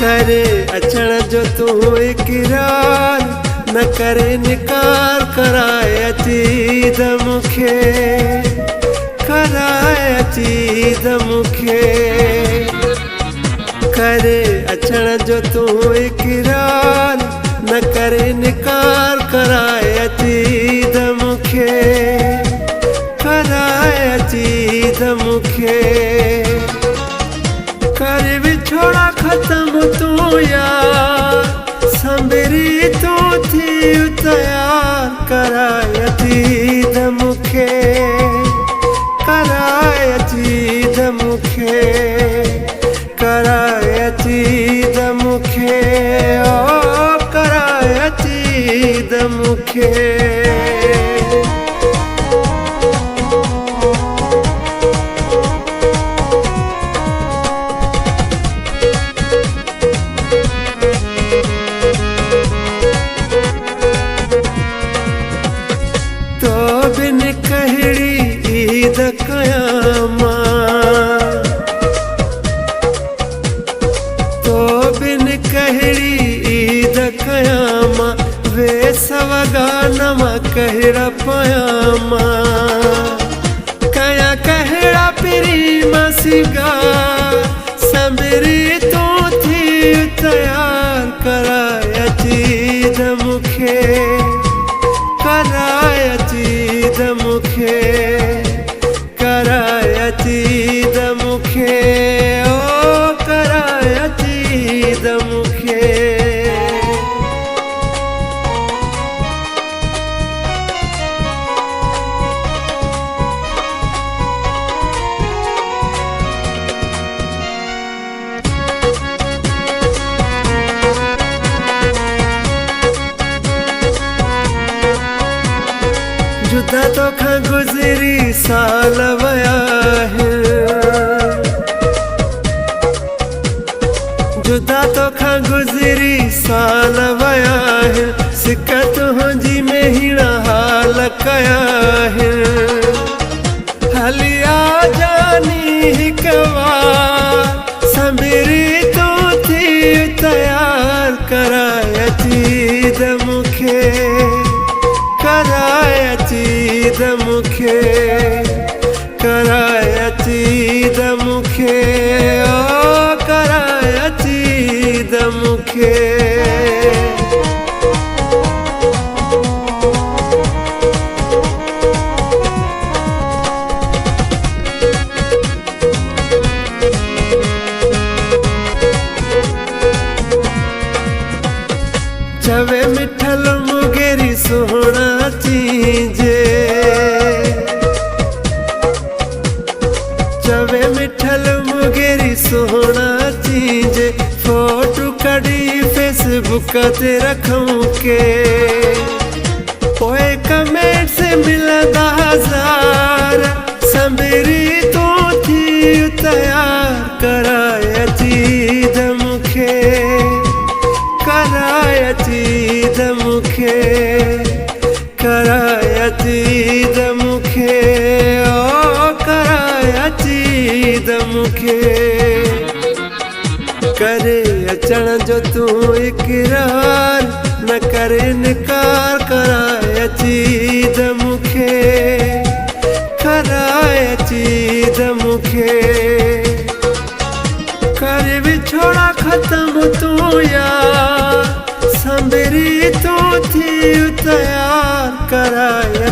करे अचण जो तू इकरार न करे निकार कराए अची त मूंखे कराए अची त मूंखे करे अचण जो तू इकरार न करे निकार कराए अची त मूंखे कराए अची त मूंखे कर विछोड़ा खत्म तू यार संभरी तू थी तैयार कराए अची त मूंखे कराए अची त मूंखे कराए अची त मूंखे ओ कराए अची त मूंखे तो बिन कहड़ी ईद कयामा तो बिन कहड़ी ईद कयामा वे सवगा नमा कहड़ा पयामा कया कहड़ा पिरी मसिगा संभरी तो थी तैयार कराए अची त मूंखे कराए अची त मूंखे कराए अची त मूंखे ओ कराए अची त मूंखे जुदा तोखां गुज़री साल वया आहिनि जुदा तोखां गुज़री साल वया आहिनि सिक तुंहिंजी में हीणा हाल कया आहिनि हली आ जानी हिकु वार संभरी तूं थी तैयार कराए अची त मूंखे कराए अची त मूंखे कराए अची त मूंखे ओ कराए अची त मूंखे चवे मिठल मुगेरी सोहणा चीजे चवे मिठल मुगेरी सोहणा चीजे फोटो कड़ी फेसबुक ते रखूं के पोए कमेंट से मिलंदा हज़ार संभरी तो थी तैयार कराए अची त मूंखे कराए अची त मूंखे कराए अची त मूंखे ओ कराए अची त मूंखे करे अचण जो तू इकरार न करे निकार कराए अची त मूंखे कराए अची त मूंखे कर विछोड़ा खत्म तू यार संभरी तू थी तैयार कराए